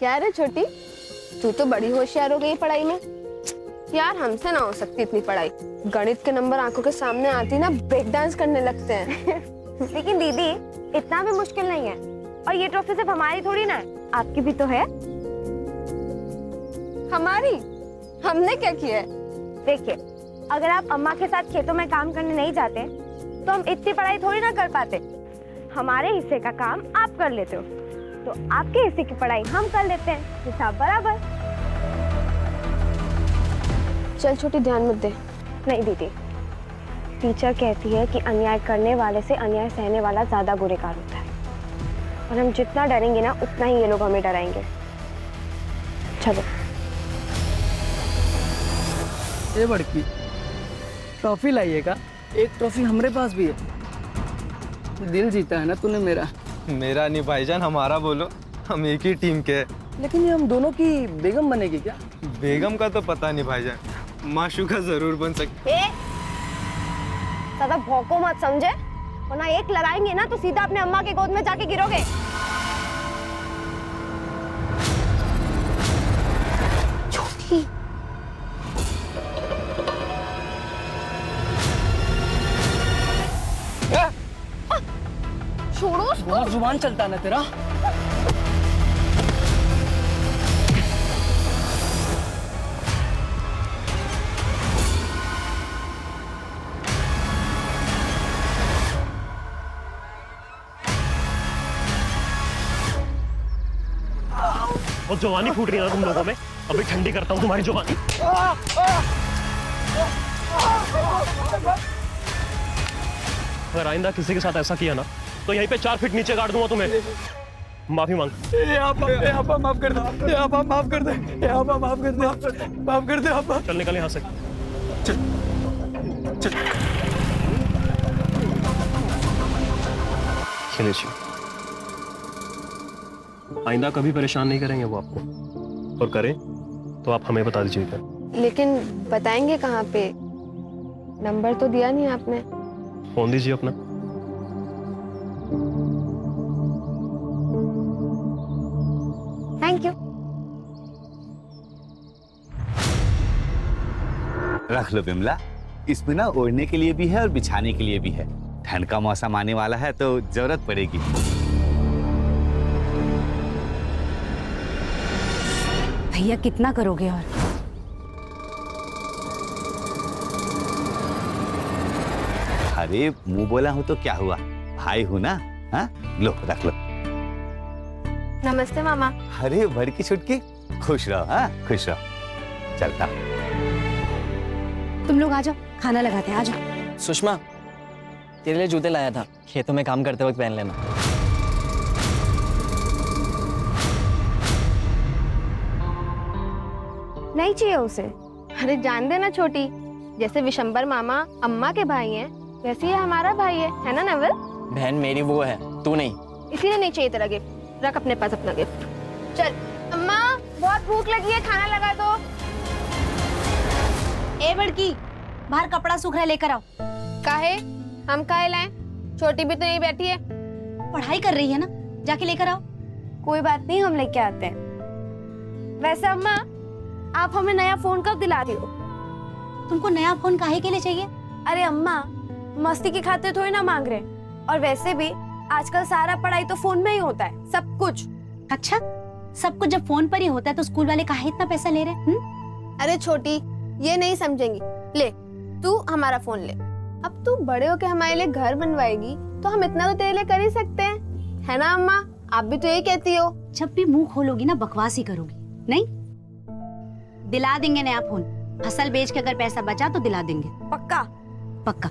क्या रे छोटी, तू तो बड़ी होशियार हो गई पढ़ाई में। यार हमसे ना हो सकती इतनी पढ़ाई। गणित के नंबर आंखों के सामने आती ना ब्रेक डांस करने लगते हैं। लेकिन दीदी इतना भी मुश्किल नहीं है, और ये ट्रॉफी सिर्फ हमारी थोड़ी ना है, आपकी भी तो है। हमारी? हमने क्या किया है? देखिए, अगर आप अम्मा के साथ खेतों में काम करने नहीं जाते तो हम इतनी पढ़ाई थोड़ी ना कर पाते। हमारे हिस्से का काम आप कर लेते हो तो आपके हिस्से की पढ़ाई हम कर लेते हैं, हिसाब बराबर। चल छोटी, ध्यान मत दे। नहीं दीदी, टीचर कहती है कि अन्याय करने वाले से अन्याय सहने वाला ज्यादा गुनहगार होता है, और हम जितना डरेंगे ना उतना ही ये लोग हमें डराएंगे। चलो। ये बड़की ट्रॉफी लाइएगा। एक ट्रॉफी हमारे पास भी है। दिल जीता है ना तूने मेरा। मेरा नहीं भाईजान, हमारा बोलो, हम एक ही टीम के हैं। लेकिन ये हम दोनों की बेगम बनेगी क्या? बेगम का तो पता नहीं भाईजान, माशूका जरूर बन सकती। ज्यादा भौंको मत समझे, वरना एक लगाएंगे ना तो सीधा अपने अम्मा के गोद में जाके गिरोगे। छोटी, छोड़ो उसको। बहुत जुबान चलता ना तेरा। और जवानी फूट रही है ना तुम लोगों में। अभी ठंडी करता हूँ तुम्हारी जवानी। अगर आइंदा किसी के साथ ऐसा किया ना तो यहीं पे 4 फीट नीचे गाड़ दूंगा तुम्हें। माफी मांग। आपा माफ कर दे। आपा माफ कर दे। आपा माफ कर दे। माफ कर दे आपा। चल निकल यहाँ से। खिलेश, आइंदा कभी परेशान नहीं करेंगे वो आपको, और करें तो आप हमें बता दीजिएगा। लेकिन बताएंगे कहाँ पे? नंबर तो दिया नहीं आपने। फोन दीजिए अपना। Thank you. रख लो बिमला, इसमें ना ओढ़ने के लिए भी है और बिछाने के लिए भी है। ठंड का मौसम आने वाला है तो जरूरत पड़ेगी। भैया कितना करोगे? और अरे मुंह बोला हूं तो क्या हुआ, भाई हूं ना। हाँ लो रख लो। नमस्ते मामा। अरे बड़की छुटकी, खुश रहो। हाँ खुश रहो। चलता तुम लोग आ जाओ, खाना लगाते हैं। आ जाओ। सुषमा, तेरे लिए जूते लाया था, खेतों में काम करते वक्त पहन लेना। नहीं चाहिए उसे। अरे जान देना छोटी, जैसे विशंबर मामा अम्मा के भाई हैं, वैसे ही हमारा भाई है ना नवल? बहन मेरी वो है, तू नहीं। इसीलिए नहीं चाहिए तेरा गिफ्ट। रख अपने पास अपना गिफ्ट। चल अम्मा, बहुत भूख लगी है, खाना लगा दो। ए बड़की, बाहर कपड़ा सूख रहा है, लेकर आओ। काहे? हम काहे लाएं? छोटी भी तो यहीं बैठी है। पढ़ाई कर रही है ना, जाके लेकर आओ। कोई बात नहीं, हम लेके आते हैं। वैसे अम्मा, आप हमें नया फोन कब दिला रही हो? तुमको नया फोन काहे के लिए चाहिए? अरे अम्मा, मस्ती की खातिर थोड़ी ना मांग रहे, और वैसे भी आजकल सारा पढ़ाई तो फोन में ही होता है, सब कुछ। अच्छा, सब कुछ जब फोन पर ही होता है तो स्कूल वाले काहे इतना पैसा ले रहे हैं? अरे छोटी, ये नहीं समझेंगी। ले, तू हमारा फोन ले। अब तू बड़े होके हमारे लिए घर बनवाएगी तो हम इतना तो तेरे लिए कर ही सकते हैं, है ना अम्मा? आप भी तो यही कहती हो। जब भी मुंह खोलोगी ना बकवास ही करोगी। नहीं, दिला देंगे नया फोन। फसल बेच के अगर पैसा बचा तो दिला देंगे। पक्का? पक्का।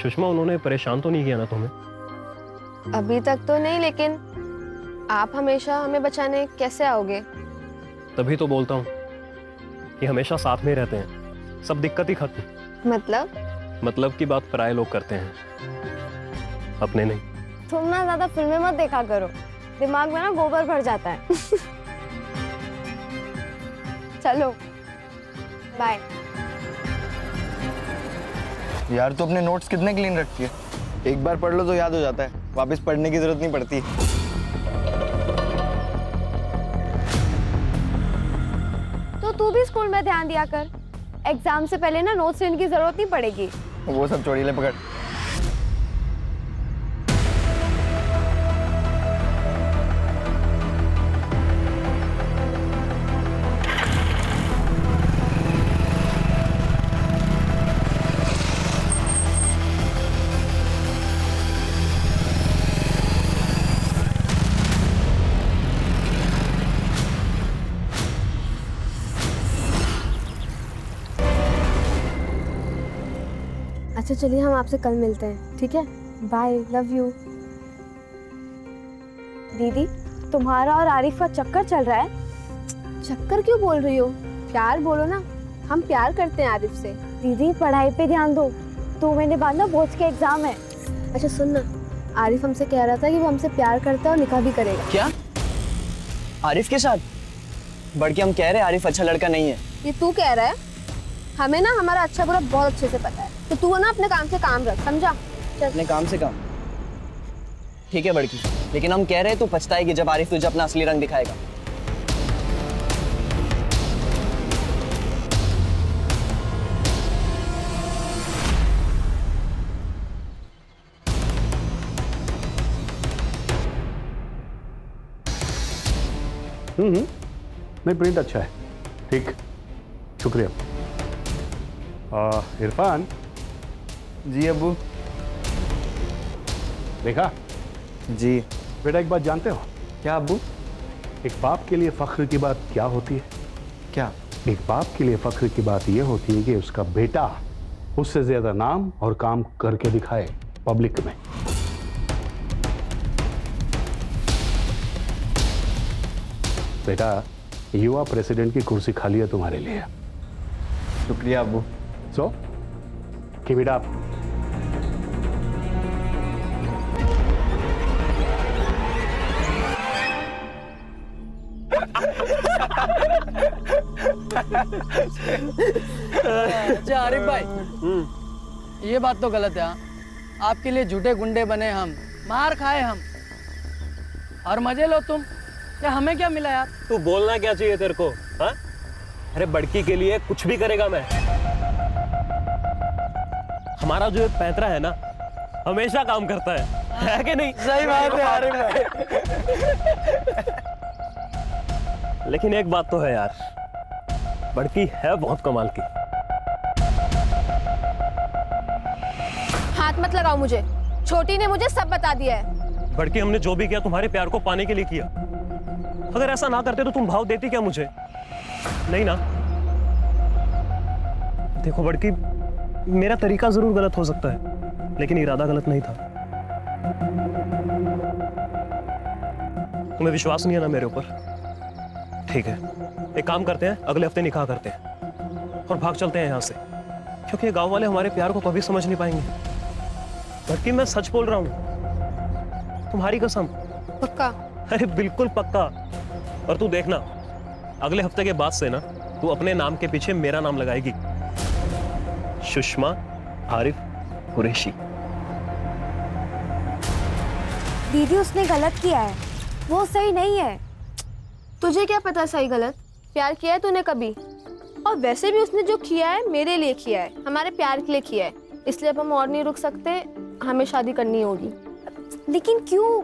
सुषमा, उन्होंने परेशान तो नहीं किया ना तुम्हें? अभी तक तो नहीं, लेकिन आप हमेशा हमें बचाने कैसे आओगे? तभी तो बोलता हूँ कि हमेशा साथ में रहते हैं, सब दिक्कत ही खत्म। मतलब की बात पराये लोग करते हैं, अपने नहीं। तुम ना ज्यादा फिल्में मत देखा करो, दिमाग में ना गोबर भर जाता है। चलो बाय। यार तू अपने नोट्स कितने क्लीन रखती है? एक बार पढ़ लो तो याद हो जाता है, वापस पढ़ने की जरूरत नहीं पड़ती। तो तू भी स्कूल में ध्यान दिया कर। एग्जाम से पहले ना नोट्स लेने की जरूरत नहीं पड़ेगी। वो सब छोड़ी, ले पकड़। अच्छा चलिए, हम आपसे कल मिलते हैं, ठीक है? Bye, love you. दीदी, तुम्हारा और आरिफ का चक्कर चल रहा है। चक्कर क्यों बोल रही हो? प्यार बोलो ना। हम प्यार करते हैं आरिफ से। दीदी पढ़ाई पे ध्यान दो, 2 महीने बाद ना बोर्ड्स के एग्जाम है। अच्छा सुन ना, आरिफ हमसे कह रहा था कि वो हमसे प्यार करता है और निकाह भी करेगा। क्या? आरिफ के साथ? बड़की हम कह रहे हैं आरिफ अच्छा लड़का नहीं है। ये तू कह रहा है? हमें ना हमारा अच्छा बुरा बहुत अच्छे से पता है, तो तू ना अपने काम से काम रख, समझा? चल। अपने काम से काम? ठीक है बड़की, लेकिन हम कह रहे हैं तू पछताएगी जब आरिफ तुझे अपना असली रंग दिखाएगा। नहीं, प्रिंट अच्छा है। ठीक, शुक्रिया। इरफान। जी अब्बू। देखा? जी। बेटा एक बात जानते हो? क्या अब्बू? एक बाप के लिए फख्र की बात क्या होती है? क्या? एक बाप के लिए फख्र की बात यह होती है कि उसका बेटा उससे ज्यादा नाम और काम करके दिखाए पब्लिक में। बेटा, युवा प्रेसिडेंट की कुर्सी खाली है तुम्हारे लिए। शुक्रिया अब्बू। So keep it up. अच्छा आरिफ भाई, ये बात तो गलत है। हाँ? आपके लिए झूठे गुंडे बने हम, मार खाए हम, और मजे लो तुम। या हमें क्या मिला यार? तू बोलना क्या चाहिए तेरे को? हाँ? अरे बड़की के लिए कुछ भी करेगा मैं। हमारा जो पैंतरा है ना, हमेशा काम करता है कि नहीं? सही बात है आरिफ भाई। लेकिन एक बात तो है यार, बड़की है बहुत कमाल की। हाथ मत लगाओ मुझे, छोटी ने मुझे सब बता दिया है। बड़की, हमने जो भी किया तुम्हारे प्यार को पाने के लिए किया। अगर ऐसा ना करते तो तुम भाव देती क्या मुझे? नहीं ना? देखो बड़की, मेरा तरीका जरूर गलत हो सकता है, लेकिन इरादा गलत नहीं था। तुम्हें विश्वास नहीं है ना मेरे ऊपर? ठीक है, एक काम करते हैं, अगले हफ्ते निकाह करते हैं और भाग चलते हैं यहाँ से, क्योंकि ये गांव वाले हमारे प्यार को कभी समझ नहीं पाएंगे। बड़की, मैं सच बोल रहा हूँ, तुम्हारी कसम। पक्का? अरे बिल्कुल पक्का। और तू देखना, अगले हफ्ते के बाद से ना तू अपने नाम के पीछे मेरा नाम लगाएगी, सुषमा आरिफ कुरैशी। दीदी उसने गलत किया है, वो सही नहीं है। तुझे क्या पता सही गलत? प्यार किया है तूने कभी? और वैसे भी उसने जो किया है मेरे लिए किया है, हमारे प्यार के लिए किया है, इसलिए अब हम और नहीं रुक सकते, हमें शादी करनी होगी। लेकिन क्यों?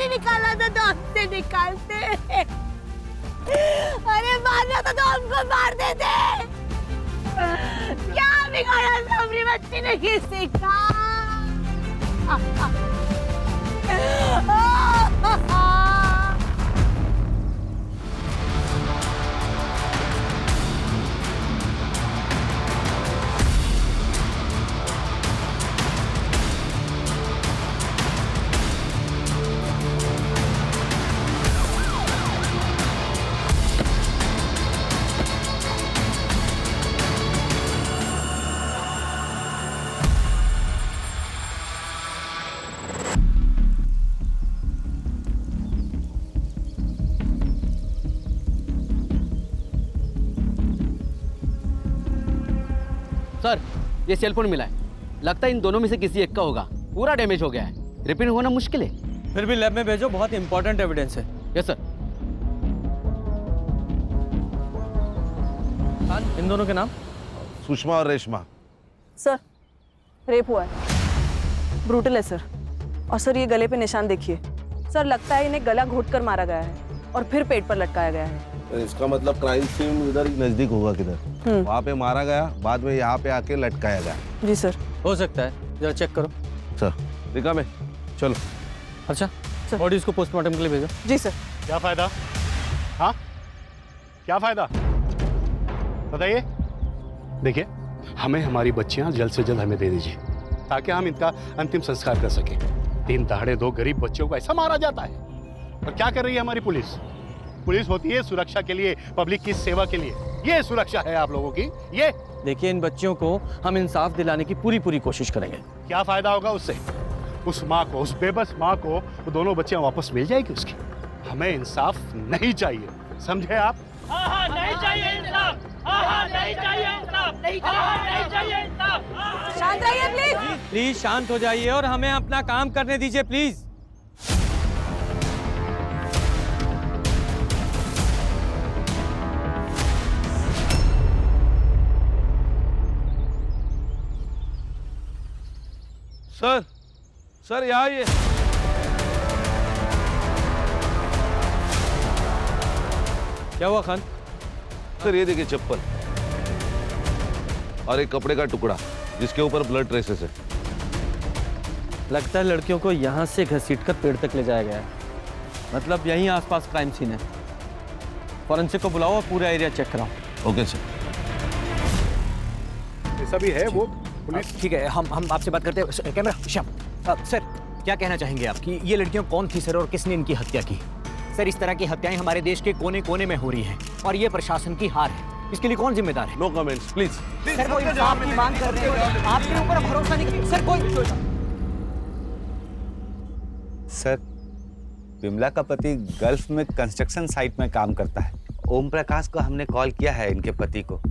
नहीं निकाला था तो हमसे निकालते। अरे मारना था तो हमको मार देते। क्या बिगाड़ा सबरी बच्ची ने किसी का? सर, ये सेल फोन मिला है। लगता है इन दोनों में से किसी एक का होगा। पूरा डैमेज हो गया है, रिपेयर होना मुश्किल है। फिर भी लैब में भेजो, बहुत इंपॉर्टेंट एविडेंस है। Yes sir. इन दोनों के नाम? सुषमा और रेशमा। सर, रेप हुआ है, ब्रूटल है सर। और सर, ये गले पे निशान देखिए सर, लगता है इन्हें गला घोंटकर मारा गया है और फिर पेट पर लटकाया गया है। इसका मतलब क्राइम सीन इधर नजदीक होगा किधर, वहाँ पे मारा गया, बाद में यहाँ पे आके लटकाया गया। जी सर। हो सकता है, जरा चेक करो। सर दिखा में, चलो। अच्छा, बॉडी इसको पोस्टमार्टम के लिए भेजो। जी सर। क्या फायदा? हाँ, क्या फायदा बताइए? देखिए, हमें हमारी बच्चियां जल्द से जल्द हमें दे दीजिए ताकि हम इनका अंतिम संस्कार कर सकें। 3 दहाड़े 2 गरीब बच्चों को ऐसा मारा जाता है। और क्या कर रही है हमारी पुलिस? पुलिस होती है सुरक्षा के लिए, पब्लिक की सेवा के लिए। ये सुरक्षा है आप लोगों की? ये देखिए, इन बच्चियों को हम इंसाफ दिलाने की पूरी कोशिश करेंगे। क्या फायदा होगा उससे? उस माँ को, उस बेबस माँ को वो दोनों बच्चियां वापस मिल जाएगी उसकी। हमें इंसाफ नहीं चाहिए, समझे आप? नहीं चाहिए इंसाफ। नहीं चाहिए इंसाफ। नहीं चाहिए इंसाफ। शांत रहिए प्लीज। प्लीज शांत हो जाइए और हमें अपना काम करने दीजिए प्लीज। सर, सर यहाँ ये क्या हुआ खान? सर, ये देखिए चप्पल और एक कपड़े का टुकड़ा जिसके ऊपर ब्लड ट्रेसेस है। लगता है लड़कियों को यहाँ से घसीटकर पेड़ तक ले जाया गया है। मतलब यहीं आसपास क्राइम सीन है। फॉरेंसिक को बुलाओ और पूरा एरिया चेक कराओ। Okay sir. ऐसा भी है वो पुलिस। ठीक है, हम आपसे बात करते हैं। कैमरा श्याम। सर, क्या कहना चाहेंगे आप कि ये लड़कियां कौन थी सर और किसने इनकी हत्या की? सर, इस तरह की हत्याएं हमारे देश के कोने कोने में हो रही हैं और ये प्रशासन की हार है। इसके लिए कौन जिम्मेदार है? No comments please. सर, कोई इंसाफ की मांग कर रहे हैं, आपके ऊपर भरोसा नहीं। सर, कोई सर, विमला का पति गल्फ में कंस्ट्रक्शन साइट में काम करता है। ओम प्रकाश को हमने कॉल किया है, इनके पति को।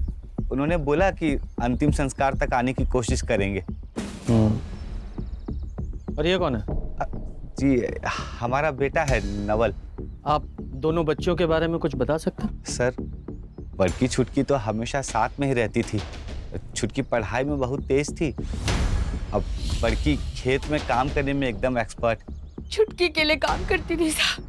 उन्होंने बोला कि अंतिम संस्कार तक आने की कोशिश करेंगे। और ये कौन है? जी, हमारा बेटा है नवल। आप दोनों बच्चियों के बारे में कुछ बता सकते हैं? सर, बड़की छुटकी तो हमेशा साथ में ही रहती थी। छुटकी पढ़ाई में बहुत तेज थी। अब बड़की खेत में काम करने में एकदम एक्सपर्ट। छुटकी के लिए काम करती थी साहब,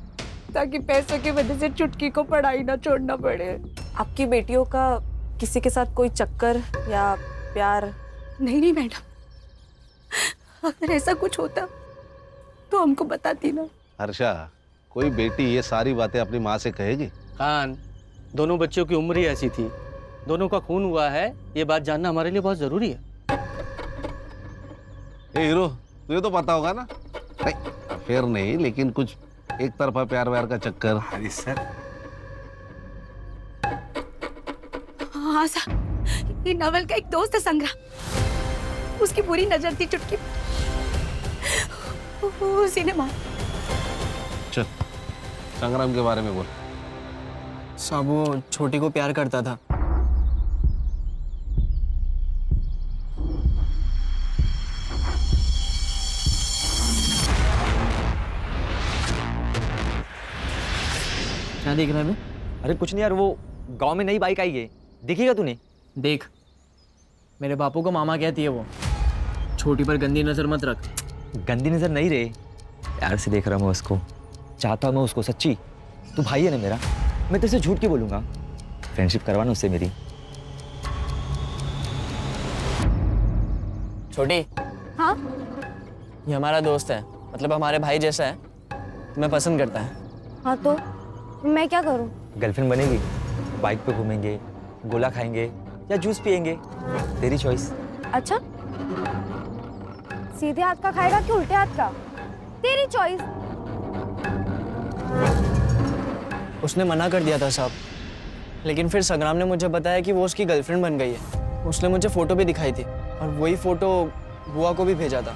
ताकि पैसों की वजह से छुटकी को पढ़ाई ना छोड़ना पड़े। आपकी बेटियों का किसी के साथ कोई चक्कर या प्यार? नहीं मैडम, अगर ऐसा कुछ होता तो हमको बताती ना। हर्षा, कोई बेटी ये सारी बातें अपनी माँ से कहेगी? खान, दोनों बच्चों की उम्र ही ऐसी थी, दोनों का खून हुआ है, ये बात जानना हमारे लिए बहुत जरूरी है। ए हीरो, तुझे तो पता होगा ना? नहीं, अफेयर नहीं, लेकिन कुछ एक तरफा प्यार व्यार का चक्कर। अरे सर, हाँ साहब, ये नवल का एक दोस्त है संग्राम, उसकी बुरी नजर थी चुटकी, उसी ने मार। चल, संग्राम के बारे में बोल। साहब, वो छोटी को प्यार करता था। क्या देख रहा है? अरे कुछ नहीं यार, वो गांव में नई बाइक आई है, देखिएगा तूने? देख, मेरे बापू को मामा कहती है वो। छोटी पर गंदी नजर मत रख। गंदी नजर नहीं रे, प्यार से देख रहा हूँ उसको। चाहता हूँ मैं उसको सच्ची। तू भाई है ना मेरा, मैं तेरे से झूठ क्यों बोलूंगा? फ्रेंडशिप करवाना उससे मेरी। छोटी, हाँ ये हमारा दोस्त है, मतलब हमारे भाई जैसा है, तुम्हें पसंद करता है। हाँ तो मैं क्या करूँ? गर्लफ्रेंड बनेगी, बाइक पे घूमेंगे, गोला खाएंगे या जूस पिएंगे, तेरी चॉइस। अच्छा, सीधे हाथ का खाएगा कि उल्टे हाथ का? तेरी चॉइस। उसने मना कर दिया था साहब, लेकिन फिर संग्राम ने मुझे बताया कि वो उसकी गर्लफ्रेंड बन गई है। उसने मुझे फोटो भी दिखाई थी और वही फोटो बुआ को भी भेजा था।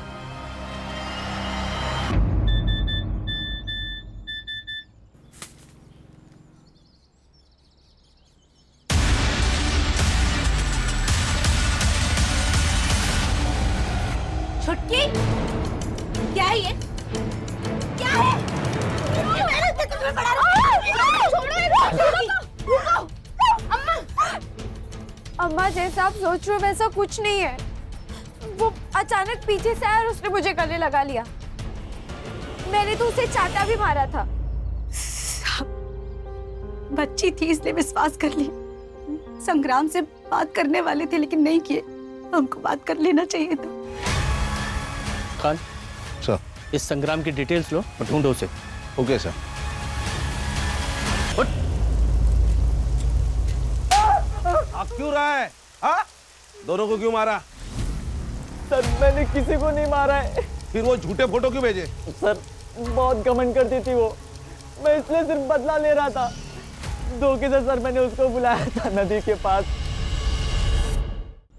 छुटकी, क्या है ये? क्या है? अम्मा, जैसा आप सोच रहे हो वैसा कुछ नहीं है। वो अचानक पीछे से आया और उसने मुझे गले लगा लिया। मैंने तो उसे चाटा भी मारा था। बच्ची थी इसलिए विश्वास कर ली। संग्राम से बात करने वाले थे लेकिन नहीं किए। हमको बात कर लेना चाहिए था। खान सर, इस संग्राम की डिटेल्स लो और ढूंढो उसे। Okay sir. आप क्यों रहा है? हाँ, दोनों को क्यों मारा? सर मैंने किसी को नहीं मारा है। फिर वो झूठे फोटो क्यों भेजे? सर बहुत घमंड करती थी वो, मैं इसलिए सिर्फ बदला ले रहा था। धोखे से सर मैंने उसको बुलाया था नदी के पास।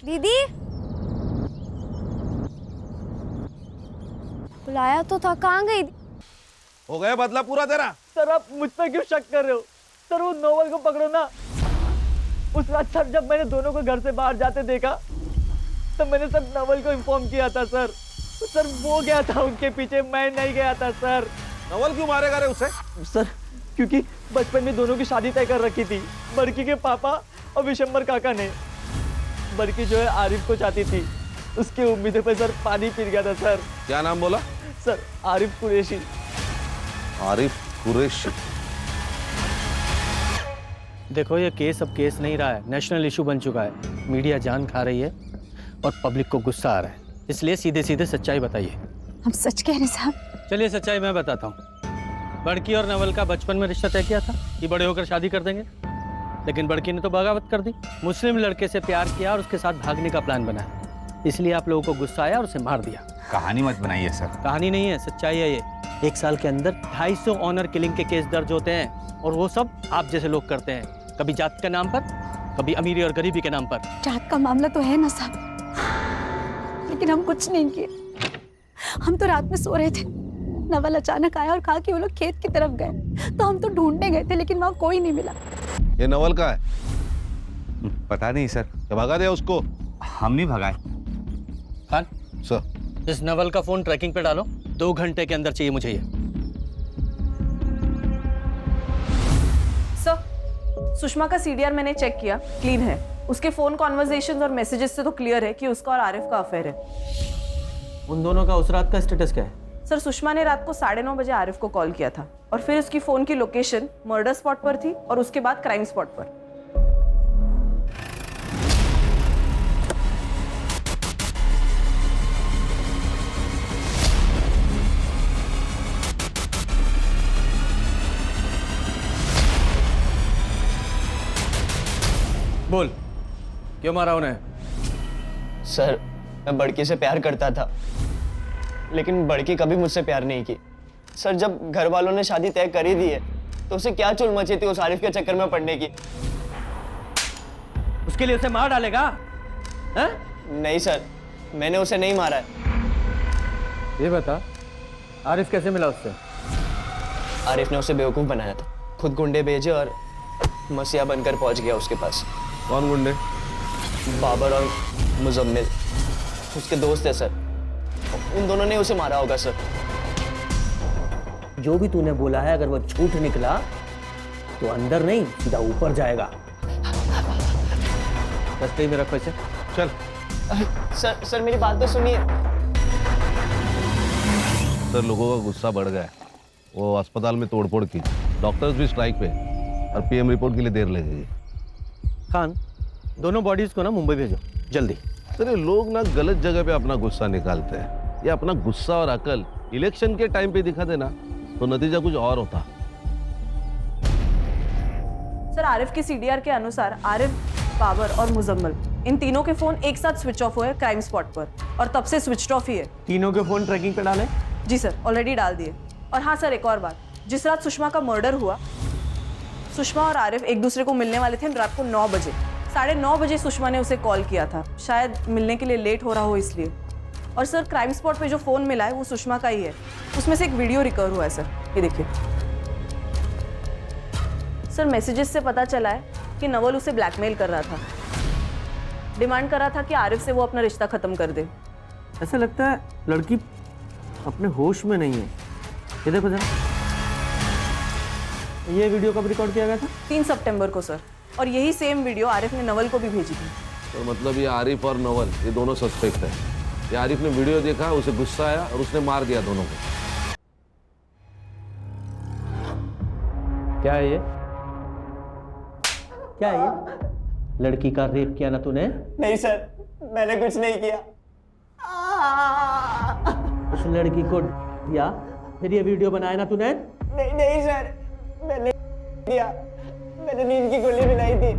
दीदी, बुलाया तो था, कहाँ गई? हो गया बदला पूरा तेरा? सर आप मुझ पर क्यों शक कर रहे हो? सर वो नोवेल को पकड़ो ना। उस रात सर जब मैंने दोनों को घर से बाहर जाते देखा तब मैंने सर नवल को इन्फॉर्म किया था सर। सर वो गया था उनके पीछे, मैं नहीं गया था सर। नवल क्यों मारेगा रे उसे? सर क्योंकि बचपन में दोनों की शादी तय कर रखी थी, बड़की के पापा और विशंबर काका ने। बड़की जो है आरिफ को चाहती थी, उसकी उम्मीदों पे सर पानी फिर गया था सर। क्या नाम बोला? सर आरिफ कुरैशी। आरिफ कुरैशी। देखो ये केस अब केस नहीं रहा है, नेशनल इशू बन चुका है। मीडिया जान खा रही है और पब्लिक को गुस्सा आ रहा है, इसलिए सीधे सीधे सच्चाई बताइए। हम सच कह रहे साहब। चलिए सच्चाई मैं बताता हूँ। बड़की और नवल का बचपन में रिश्ता तय किया था कि बड़े होकर शादी कर देंगे, लेकिन बड़की ने तो बगावत कर दी। मुस्लिम लड़के से प्यार किया और उसके साथ भागने का प्लान बनाया, इसलिए आप लोगों को गुस्सा आया और उसे मार दिया। कहानी मत बनाइए सर। कहानी नहीं है, सच्चाई है ये। 1 साल के अंदर 250 ऑनर किलिंग के केस दर्ज होते हैं और वो सब आप जैसे लोग करते हैं, कभी जात के नाम पर, कभी अमीरी और गरीबी के नाम पर। जात का मामला तो है ना साहब, लेकिन हम कुछ नहीं किए। हम तो रात में सो रहे थे, नवल अचानक आया और कहा कि वो लोग खेत की तरफ गए, तो हम तो ढूंढने गए थे लेकिन वहाँ कोई नहीं मिला। ये नवल का है? पता नहीं सर। क्या भगा दिया उसको? हम नहीं भगाए। खान सर, इस नवल का फोन ट्रैकिंग पे डालो, 2 घंटे के अंदर चाहिए मुझे ये। सर, सुषमा का सीडीआर मैंने चेक किया, क्लीन है। उसके फोन कॉन्वर्सेशंस और मैसेजेस से तो क्लियर है कि उसका और आरिफ का अफेयर है। उन दोनों का उस रात का स्टेटस क्या है? सर सुषमा ने रात को 9:30 बजे आरिफ को कॉल किया था और फिर उसकी फोन की लोकेशन मर्डर स्पॉट पर थी और उसके बाद क्राइम स्पॉट पर। बोल, क्यों मारा उन्हें? सर मैं बड़की से प्यार करता था, लेकिन बड़की कभी मुझसे प्यार नहीं की। सर जब घर वालों ने शादी तय कर ही दी है तो उसे क्या चुल मची थी उस आरिफ के चक्कर में पड़ने की। उसके लिए उसे मार डालेगा? हैं? नहीं सर, मैंने उसे नहीं मारा है। ये बता, आरिफ कैसे मिला उससे? आरिफ ने उसे बेवकूफ़ बनाया था, खुद गुंडे भेजे और मसीहा बनकर पहुंच गया उसके पास। कौन गुंडे? बाबर और मुजम्मिल, उसके दोस्त है सर। उन दोनों ने उसे मारा होगा सर। जो भी तूने बोला है अगर वो झूठ निकला तो अंदर नहीं सीधा ऊपर जाएगा। रास्ते में रखो इसे। चल। सर मेरी बात तो सुनिए। सर लोगों का गुस्सा बढ़ गया है, वो अस्पताल में तोड़फोड़ की, डॉक्टर्स भी स्ट्राइक पे, और पीएम रिपोर्ट के लिए देर लगेगी। खान, दोनों बॉडीज को ना मुंबई भेजो जल्दी। सर ये लोग ना गलत जगह पे अपना गुस्सा निकालते हैं। ये अपना गुस्सा और अकल इलेक्शन के टाइम पे दिखा देना तो नतीजा कुछ और होता। सर आरिफ की सीडीआर के अनुसार आरिफ, बाबर और मुजम्मल इन तीनों के फोन एक साथ स्विच ऑफ हुए क्राइम स्पॉट पर, और तब से स्विच ऑफ ही है। तीनों के फोन ट्रैकिंग पे डालें? जी सर, ऑलरेडी डाल दिए। और हाँ सर, एक और बात, जिस रात सुषमा का मर्डर हुआ, सुषमा और आरिफ एक दूसरे को मिलने वाले थे रात को 9 बजे। 9:30 बजे सुषमा ने उसे कॉल किया था, शायद मिलने के लिए लेट हो रहा हो इसलिए। और सर क्राइम स्पॉट पे जो फ़ोन मिला है वो सुषमा का ही है, उसमें से एक वीडियो रिकवर हुआ है सर, ये देखिए। सर मैसेजेस से पता चला है कि नवल उसे ब्लैकमेल कर रहा था, डिमांड कर रहा था कि आरिफ से वो अपना रिश्ता ख़त्म कर दे। ऐसा लगता है लड़की अपने होश में नहीं है। ये देखो जरा, ये वीडियो कब रिकॉर्ड किया गया था? 3 सितंबर को सर, और यही सेम वीडियो आरिफ ने नवल को भी भेजी थी। तो मतलब ये आरिफ और नवल ये दोनों सस्पेक्ट है। ये आरिफ ने वीडियो देखा, उसे गुस्सा आया और उसने मार दिया दोनों को। क्या है ये? क्या है ये? लड़की का रेप किया ना तूने? नहीं सर, मैंने कुछ नहीं किया। उस लड़की को दिया, फिर ये वीडियो बनाया ना तूने? नहीं सर, मैंने किया, मैंने नींद की गोली बनाई थी।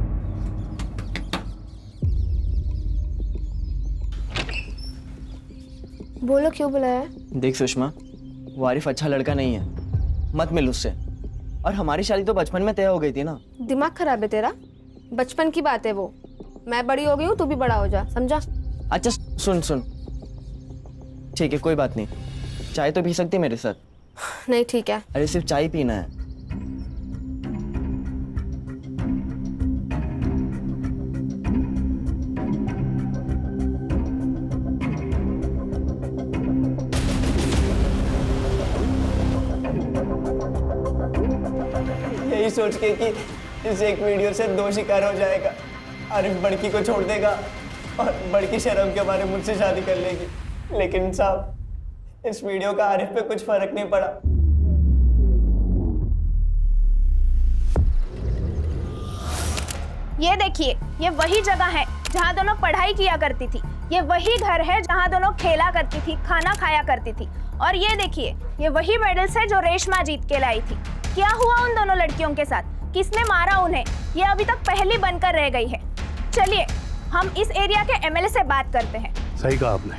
बोलो क्यों बुलाया? देख सुषमा, वो आरिफ अच्छा लड़का नहीं है, मत मिल उससे। और हमारी शादी तो बचपन में तय हो गई थी ना। दिमाग खराब है तेरा? बचपन की बात है वो, मैं बड़ी हो गई हूँ, तू भी बड़ा हो जा, समझा? अच्छा सुन, ठीक है कोई बात नहीं, चाय तो पी सकती है मेरे साथ? नहीं ठीक है। अरे सिर्फ चाय पीना है। यही सोच के कि इस एक वीडियो से 2 शिकार हो जाएगा, आरिफ बड़की को छोड़ देगा और बड़की शर्म के मारे मुझसे शादी कर लेगी। लेकिन साहब, इस वीडियो का आरिफ पे कुछ फर्क नहीं पड़ा। ये देखिए, ये वही जगह है जहाँ दोनों पढ़ाई किया करती थी, ये वही घर है जहाँ दोनों खेला करती थी, खाना खाया करती थी। और ये देखिए, ये वही मेडल्स है जो रेशमा जीत के लाई थी। क्या हुआ उन दोनों लड़कियों के साथ? किसने मारा उन्हें? ये अभी तक पहेली बनकर रह गई है। चलिए हम इस एरिया के एमएलए से बात करते हैं। सही कहा आपने।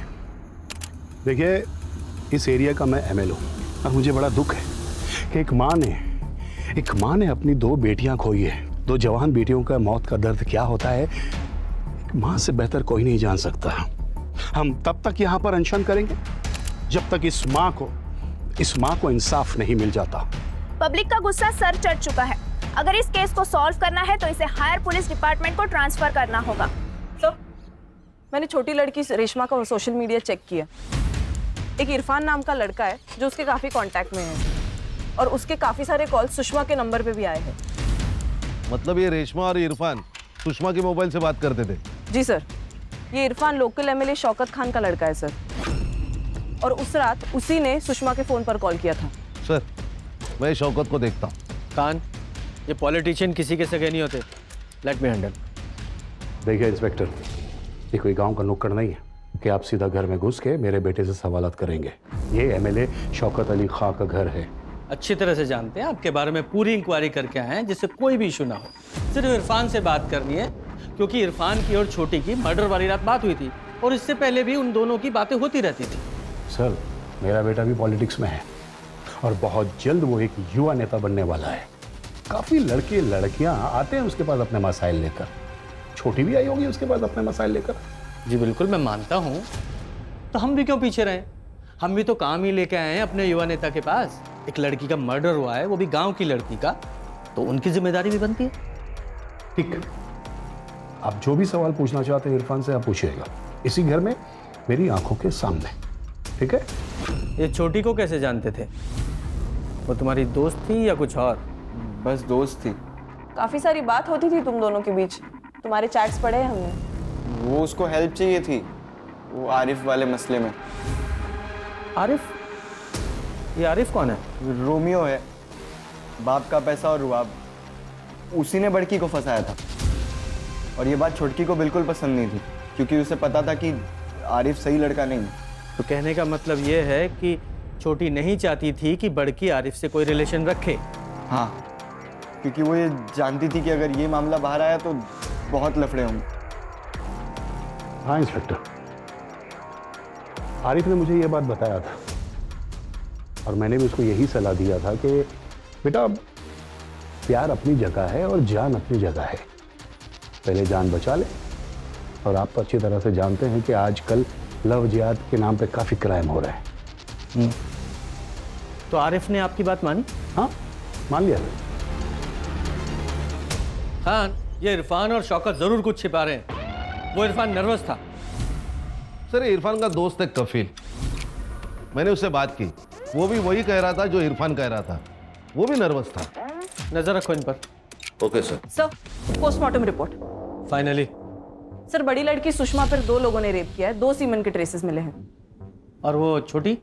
देखिए, इस एरिया का मैं एमएलए हूँ और मुझे बड़ा दुख है कि एक माँ ने अपनी 2 बेटियां खोई है। 2 जवान बेटियों का मौत का दर्द क्या होता है, माँ से बेहतर कोई नहीं जान सकता। हम तब तक यहाँ पर अनशन करेंगे जब तक इस माँ को इंसाफ नहीं मिल जाता। पब्लिक का गुस्सा सर चढ़ चुका है। अगर इस केस को सॉल्व करना है तो इसे हायर पुलिस डिपार्टमेंट को ट्रांसफर करना होगा। सर, मैंने छोटी लड़की रेशमा का सोशल मीडिया चेक किया। एक इरफान नाम का लड़का है जो उसके काफी कांटेक्ट में है, और उसके काफी सारे कॉल सुषमा के नंबर पे भी आए हैं। मतलब ये रेशमा और इरफान सुषमा के मोबाइल से बात करते थे? जी सर, ये इरफान लोकल एमएलए शौकत खान का लड़का है सर, और उस रात उसी ने सुषमा के फोन पर कॉल किया था। सर, मैं शौकत को देखता हूँ। खान, ये पॉलिटिशियन किसी के सगे नहीं होते। Let me handle. देखिए इंस्पेक्टर, ये कोई गांव का नुक्कड़ नहीं है कि आप सीधा घर में घुस के मेरे बेटे से सवालात करेंगे। ये एमएलए शौकत अली खां का घर है। अच्छी तरह से जानते हैं, आपके बारे में पूरी इंक्वायरी करके आए हैं जिससे कोई भी इशू ना हो। सिर्फ इरफान से बात करनी है, क्योंकि इरफान की और छोटी की मर्डर वाली रात बात हुई थी, और इससे पहले भी उन दोनों की बातें होती रहती थी। सर, मेरा बेटा भी पॉलिटिक्स में है और बहुत जल्द वो एक युवा नेता बनने वाला है। काफ़ी लड़के लड़कियां आते हैं उसके पास अपने मसाइल लेकर। छोटी भी आई होगी उसके पास अपने मसाइल लेकर। जी बिल्कुल, मैं मानता हूँ। तो हम भी क्यों पीछे रहे? हम भी तो काम ही लेके आए हैं अपने युवा नेता के पास। एक लड़की का मर्डर हुआ है, वो भी गांव की लड़की का, तो उनकी जिम्मेदारी भी बनती है। ठीक, आप जो भी सवाल पूछना चाहते हैं इरफान से आप पूछिएगा, इसी घर में मेरी आंखों के सामने। ठीक है? ये छोटी को कैसे जानते थे? वो तुम्हारी दोस्त थी या कुछ और? बस दोस्त थी। काफी सारी बात होती थी तुम दोनों के बीच, तुम्हारे चैट्स पढ़े हैं हमने। वो उसको हेल्प चाहिए थी, वो आरिफ वाले मसले में। आरिफ? ये आरिफ कौन है? रोमियो है, बाप का पैसा और रुआब। उसी ने बड़की को फंसाया था और ये बात छोटकी को बिल्कुल पसंद नहीं थी क्योंकि उसे पता था कि आरिफ सही लड़का नहीं। तो कहने का मतलब ये है कि छोटी नहीं चाहती थी कि बड़की आरिफ से कोई रिलेशन रखे। हाँ, क्योंकि वो ये जानती थी कि अगर ये मामला बाहर आया तो बहुत लफड़े होंगे। हाँ इंस्पेक्टर, आरिफ ने मुझे ये बात बताया था और मैंने भी उसको यही सलाह दिया था कि बेटा प्यार अपनी जगह है और जान अपनी जगह है, पहले जान बचा ले। और आप तो अच्छी तरह से जानते हैं कि आजकल लव जिहाद के नाम पे काफ़ी क्राइम हो रहे हैं। तो आरिफ ने आपकी बात मानी? हाँ, मान लिया। खान, ये इरफान और शौकत जरूर कुछ छिपा रहे हैं। वो इरफान नर्वस था। सर इरफान का दोस्त है कफील, मैंने उससे बात की, वो भी वही कह रहा था जो इरफान कह रहा था, वो भी नर्वस था। नजर रखो इन पर। Okay sir. Sir, postmortem report. Finally sir, बड़ी लड़की सुषमा पर 2 लोगों ने रेप किया है, 2 सीमेन के ट्रेसेस मिले हैं। और वो छोटी?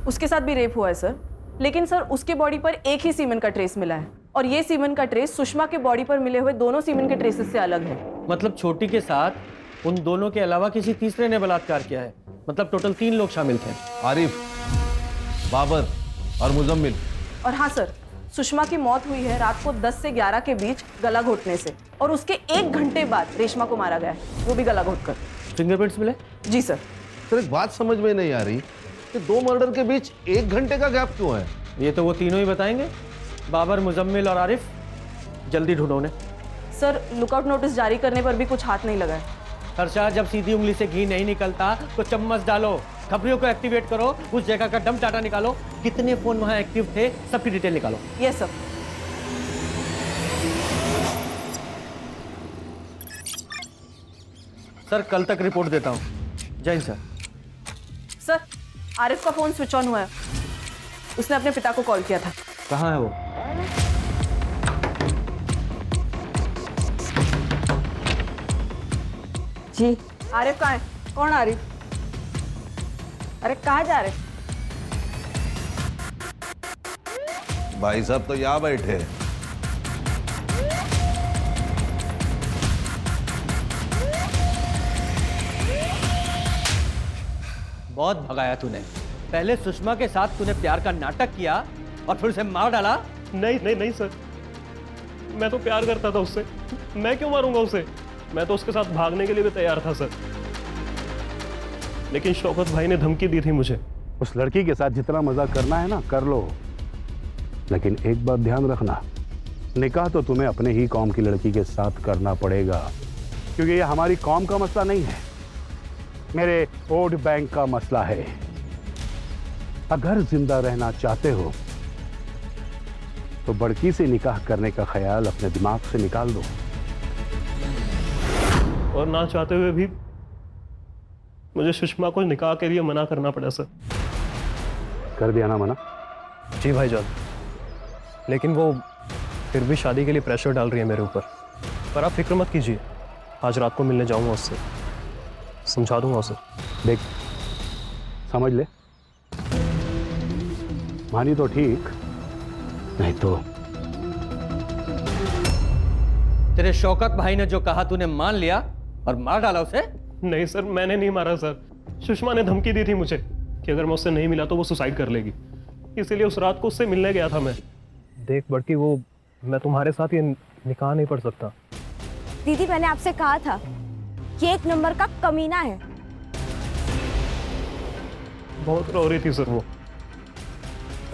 उसके साथ भी रेप हुआ है सर, लेकिन सर उसके बॉडी पर एक ही सीमेन का ट्रेस मिला है और ये सीमेन का ट्रेस सुषमा के बॉडी पर मिले हुए दोनों सीमेन के ट्रेसेस से अलग है। मतलब छोटी के साथ उन दोनों के अलावा किसी तीसरे ने बलात्कार किया है। मतलब टोटल 3 लोग शामिल थे। आरिफ, बाबर और मुजम्मिल। और हाँ सर, सुषमा की मौत हुई है रात को 10 से 11 के बीच गला घोटने से और उसके 1 घंटे बाद रेशमा को मारा गया है, वो भी गला घोटकर। फिंगरप्रिंट्स मिले? जी सर। सर एक बात समझ में नहीं आ रही कि 2 मर्डर के बीच 1 घंटे का गैप क्यों है? ये तो वो तीनों ही बताएंगे, बाबर, मुजम्मिल और आरिफ। जल्दी ढूंढो उन्हें। सर, लुकआउट नोटिस जारी करने पर भी कुछ हाथ नहीं लगा है। हर्षा, जब सीधी उंगली से घी नहीं निकलता तो चम्मच डालो, खबरियों को एक्टिवेट करो, उस जगह का डंप डाटा निकालो, कितने फोन वहां एक्टिव थे सबकी डिटेल निकालो। Yes sir. सर कल तक रिपोर्ट देता हूँ। जय हिंद सर। सर, आरिफ का फोन स्विच ऑन हुआ है, उसने अपने पिता को कॉल किया था। कहाँ है वो? जी। आरिफ कहाँ है? कौन आरिफ? अरे कहाँ जा रहे? भाई साहब तो यहाँ बैठे हैं। बहुत भगाया तूने। पहले सुषमा के साथ तूने प्यार का नाटक किया और फिर उसे मार डाला। नहीं नहीं नहीं सर, मैं तो प्यार करता था उससे, मैं क्यों मारूंगा उसे? मैं तो उसके साथ भागने के लिए भी तैयार था सर, लेकिन शौकत भाई ने धमकी दी थी मुझे। उस लड़की के साथ जितना मजा करना है ना कर लो, लेकिन एक बात ध्यान रखना, निकाह तो तुम्हें अपने ही कौम की लड़की के साथ करना पड़ेगा, क्योंकि ये हमारी कौम का मसला नहीं है, मेरे वोट बैंक का मसला है। अगर जिंदा रहना चाहते हो तो बड़की से निकाह करने का ख्याल अपने दिमाग से निकाल दो। और ना चाहते हुए भी मुझे सुषमा को निकाह के लिए मना करना पड़ा सर। कर दिया ना मना? जी भाईजान, लेकिन वो फिर भी शादी के लिए प्रेशर डाल रही है मेरे ऊपर। पर आप फिक्र मत कीजिए, आज रात को मिलने जाऊंगा उससे, समझा दूंगा उसे। देख, समझ ले, मानी तो ठीक, नहीं तो तेरे शौकत भाई ने जो कहा तूने मान लिया और मार डाला उसे? नहीं सर, मैंने नहीं मारा सर, सुषमा ने धमकी दी थी मुझे कि अगर मैं उससे नहीं मिला तो वो सुसाइड कर लेगी, इसीलिए उस रात को उससे मिलने गया था मैं। देख बड़की, वो मैं तुम्हारे साथ ये निकाह नहीं पढ़ सकता। दीदी, मैंने आपसे कहा था कि 1 नंबर का कमीना है। बहुत रो रही थी सर वो,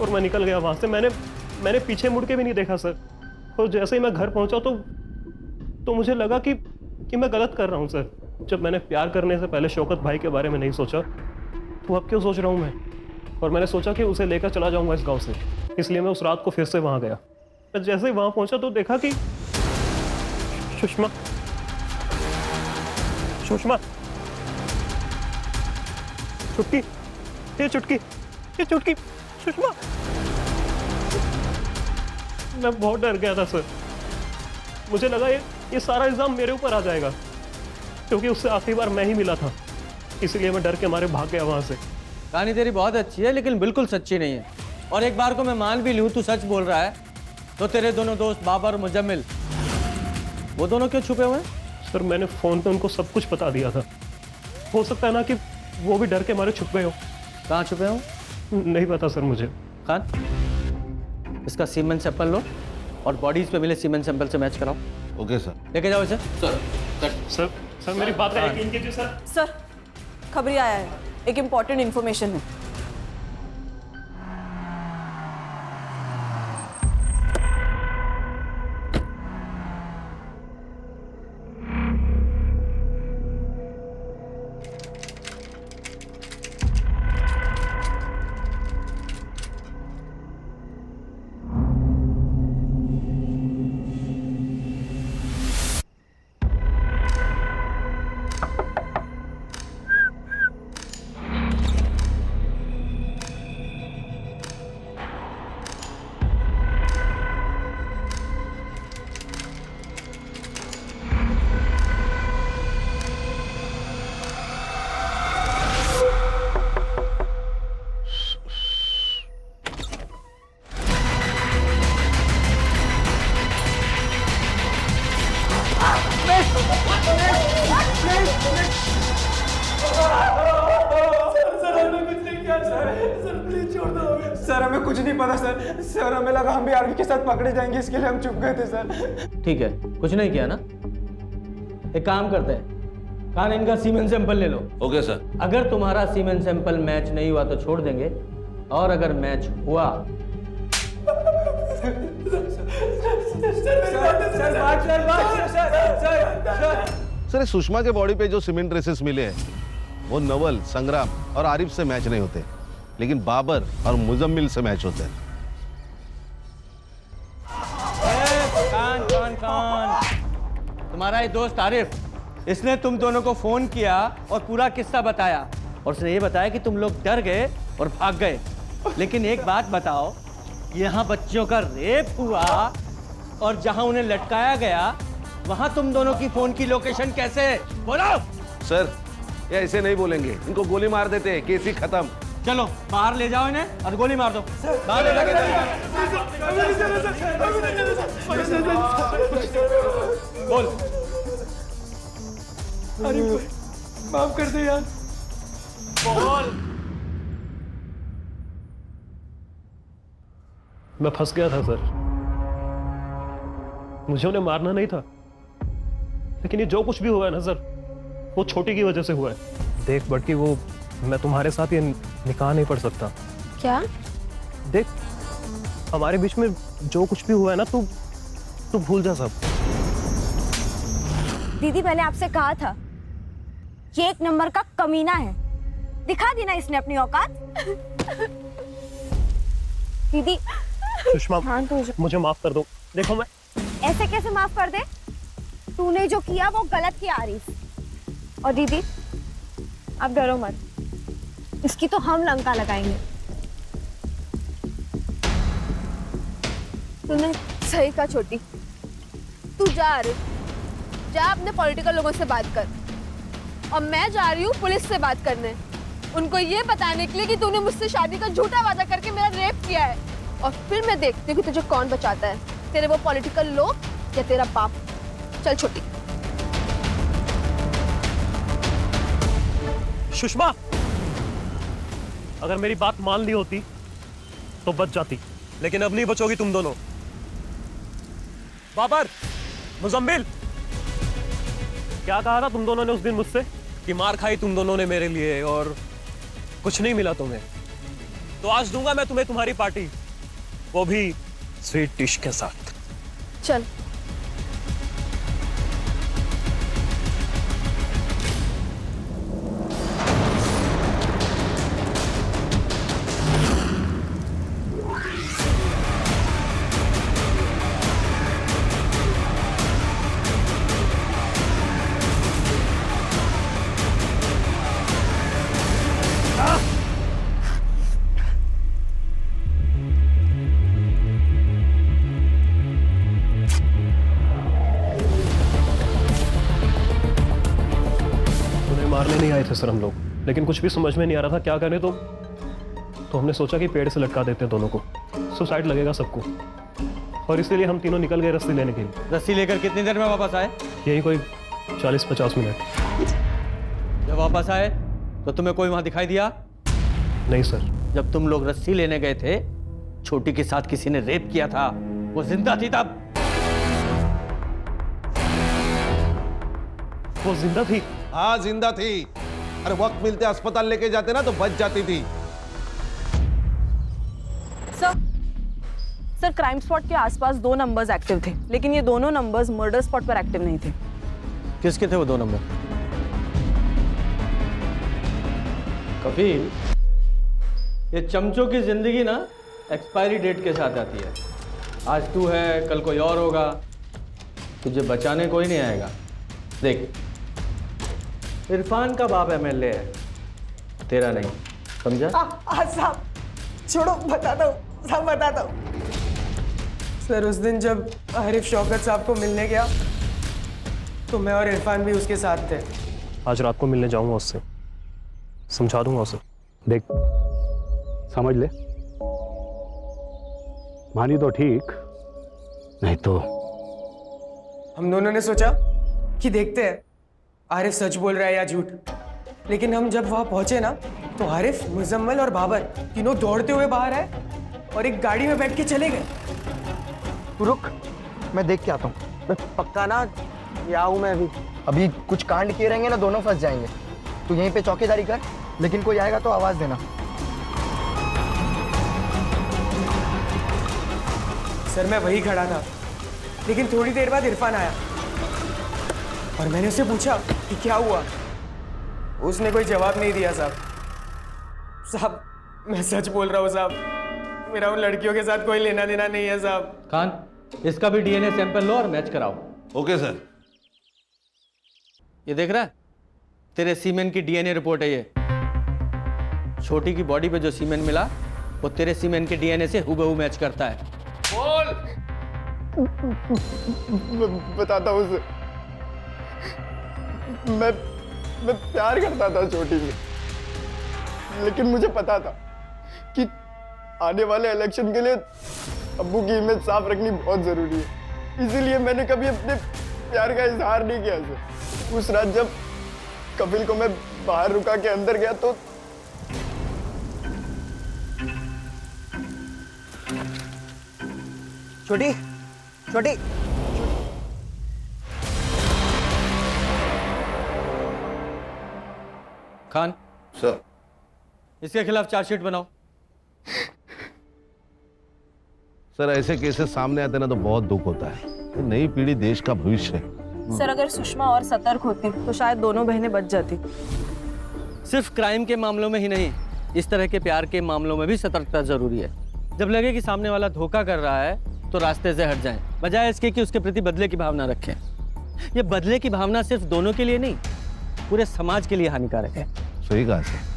और मैं निकल गया वहां से। मैंने पीछे मुड़ के भी नहीं देखा सर, और जैसे ही मैं घर पहुंचा तो मुझे लगा कि मैं गलत कर रहा हूं सर। जब मैंने प्यार करने से पहले शौकत भाई के बारे में नहीं सोचा तो अब क्यों सोच रहा हूं मैं? और मैंने सोचा कि उसे लेकर चला जाऊंगा इस गांव से, इसलिए मैं उस रात को फिर से वहां गया। मैं जैसे ही वहां पहुंचा तो देखा कि सुषमा चुटकी सुषमा। मैं बहुत डर गया था सर, मुझे लगा ये सारा इल्जाम मेरे ऊपर आ जाएगा, क्योंकि उससे आखिरी बार मैं ही मिला था, इसलिए मैं डर के मारे भाग गया वहां से। कहानी तेरी बहुत अच्छी है लेकिन बिल्कुल सच्ची नहीं है। और एक बार को मैं मान भी लूँ तू सच बोल रहा है तो तेरे दोनों दोस्त बाबर और मुजम्मिल वो दोनों क्यों छुपे हुए हैं? सर मैंने फोन पे उनको सब कुछ बता दिया था। हो सकता है ना कि वो भी डर के मारे छुप गए हो। कहाँ छुपे हो? नहीं पता सर मुझे। खान इसका सीमेंट सैंपल लो और बॉडीज पे मिले सीमेंट सैंपल से मैच कराओ। Okay sir. लेके जाओ इसे। सर सर मेरी बात का यकीन कीजिए सर। सर खबरी आया है, एक इम्पॉर्टेंट इन्फॉर्मेशन है। सर हमें कुछ नहीं पता सर। सर हमें लगा हम भी आर्मी के साथ पकड़े जाएंगे, इसके लिए हम चुप गए थे सर। ठीक है, कुछ नहीं किया ना। एक काम करते हैं, कान इनका सीमेंट सैंपल ले लो। Okay sir. अगर तुम्हारा सीमेंट सैंपल मैच नहीं हुआ तो छोड़ देंगे, और अगर मैच हुआ सर सुषमा के बॉडी पे जो सीमेंट ट्रेसेस मिले हैं वो नवल, संग्राम और आरिफ से मैच नहीं होते, लेकिन बाबर और मुजम्मिल से मैच होते हैं। कान तुम्हारा ये दोस्त आरिफ, इसने तुम दोनों को फोन किया और पूरा किस्सा बताया, और उसने ये बताया कि तुम लोग डर गए और भाग गए। लेकिन एक बात बताओ, यहाँ बच्चियों का रेप हुआ और जहां उन्हें लटकाया गया वहां तुम दोनों की फोन की लोकेशन कैसे? बोलो। सर ये ऐसे नहीं बोलेंगे, इनको गोली मार देते हैं, केस ही खत्म। चलो बाहर ले जाओ इन्हें और गोली मार दो। बाहर ले जाके बोल। अरे माफ कर दे यार। बोल। मैं फंस गया था सर, मुझे उन्हें मारना नहीं था, लेकिन ये जो कुछ भी हुआ है ना सर, वो छोटी की वजह से हुआ है। देख बड़की, वो मैं तुम्हारे साथ ये निकाह नहीं पढ़ सकता। क्या? देख हमारे बीच में जो कुछ भी हुआ है ना, तू भूल जा सब। दीदी मैंने आपसे कहा था ये एक नंबर का कमीना है, दिखा दी ना इसने अपनी औकात। दीदी सुषमा मुझे माफ कर दो। देखो मैं ऐसे कैसे माफ कर दे? तूने जो किया वो गलत किया आरिफ। और दीदी आप डरो मत, इसकी तो हम लंका लगाएंगे। तूने सही कहा छोटी। तू जा आरिफ, जा अपने पॉलिटिकल लोगों से बात कर, और मैं जा रही हूँ पुलिस से बात करने, उनको ये बताने के लिए कि तूने मुझसे शादी का झूठा वादा करके मेरा रेप किया है। और फिर मैं देखती हूँ कि तुझे कौन बचाता है, तेरे वो पॉलिटिकल लोग या तेरा बाप। चल छोटी। सुषमा, अगर मेरी बात मान ली होती तो बच जाती, लेकिन अब नहीं बचोगी तुम दोनों। बाबर, मुजम्मिल, क्या कहा था तुम दोनों ने उस दिन मुझसे कि मार खाई तुम दोनों ने मेरे लिए और कुछ नहीं मिला तुम्हें? तो आज दूंगा मैं तुम्हें तुम्हारी पार्टी, वो भी स्वीट डिश के साथ। चल। मारने नहीं आए थे सर हम लोग, लेकिन कुछ भी समझ में नहीं आ रहा था क्या करें, तो तो हमने सोचा कि पेड़ से लटका देते हैं दोनों को, सुसाइड लगेगा सबको, और इसीलिए हम तीनों निकल गए रस्सी लेने के लिए। रस्सी लेकर कितनी देर में वापस आए? यही कोई 40-50 मिनट। जब वापस आए तो तुम्हें कोई वहां दिखाई दिया? नहीं सर। जब तुम लोग रस्सी लेने गए थे, छोटी के साथ किसी ने रेप किया था, वो जिंदा थी तब? वो जिंदा थी? हाँ जिंदा थी। अरे वक्त मिलते अस्पताल लेके जाते ना तो बच जाती थी। सर क्राइम स्पॉट के आसपास 2 नंबर्स एक्टिव थे, लेकिन ये दोनों नंबर्स मर्डर स्पॉट पर एक्टिव नहीं थे। किसके थे वो 2 नंबर? कपिल, ये चमचों की जिंदगी ना एक्सपायरी डेट के साथ आती है। आज तू है, कल कोई और होगा, तुझे बचाने कोई नहीं आएगा। देख, इरफान का बाप एमएलए है, तेरा नहीं, समझा? साहब छोड़ो, बताता हूँ साहब, बताता हूँ। सर उस दिन जब आरिफ शौकत साहब को मिलने गया तो मैं और इरफान भी उसके साथ थे। आज रात को मिलने जाऊंगा उससे, समझा दूंगा उसे। देख, समझ ले, मानी तो ठीक, नहीं तो। हम दोनों ने सोचा कि देखते हैं आरिफ सच बोल रहा है या झूठ, लेकिन हम जब वहां पहुंचे ना तो आरिफ, मुजम्मल और बाबर तीनों दौड़ते हुए बाहर आए और एक गाड़ी में बैठ के चले गए। तू रुक, मैं देख के आता हूँ। मैं पक्का ना, यहाँ हूँ मैं अभी कुछ कांड किए रहेंगे ना, दोनों फंस जाएंगे। तू यहीं पे चौकीदारी कर, लेकिन कोई आएगा तो आवाज देना। सर मैं वही खड़ा था, लेकिन थोड़ी देर बाद इरफान आया और मैंने उससे पूछा कि क्या हुआ। उसने कोई जवाब नहीं दिया। साहब मैं सच बोल रहा हूँ साहब, मेरा उन लड़कियों के साथ कोई लेना देना नहीं है साहब। खान, इसका भी डीएनए सैंपल लो और मैच कराओ। Okay sir. ये देख रहा है, तेरे सीमेन की डीएनए रिपोर्ट है ये। छोटी की बॉडी पे जो सीमेन मिला वो तेरे सीमेन के डीएनए से हुबहू मैच करता है। बोल। बताता हूँ उसे, मैं प्यार करता था छोटी से, लेकिन मुझे पता था कि आने वाले इलेक्शन के लिए अब्बू की इमेज साफ रखनी बहुत जरूरी है। इसीलिए मैंने कभी अपने प्यार का इजहार नहीं किया उसे। उस रात जब कपिल को मैं बाहर रुका के अंदर गया तो छोटी छोटी खान सर, इसके खिलाफ चार्जशीट बनाओ। सर ऐसे केसेस सामने आते ना तो बहुत दुख होता है। ये नई पीढ़ी देश का भविष्य है। सर अगर सुषमा और सतर्क होती तो शायद दोनों बहनें बच जाती। सिर्फ क्राइम के मामलों में ही नहीं, इस तरह के प्यार के मामलों में भी सतर्कता जरूरी है। जब लगे कि सामने वाला धोखा कर रहा है तो रास्ते से हट जाएं, बजाय इसके कि उसके प्रति बदले की भावना रखें। ये बदले की भावना सिर्फ दोनों के लिए नहीं, पूरे समाज के लिए हानिकारक है। सही कहा सर।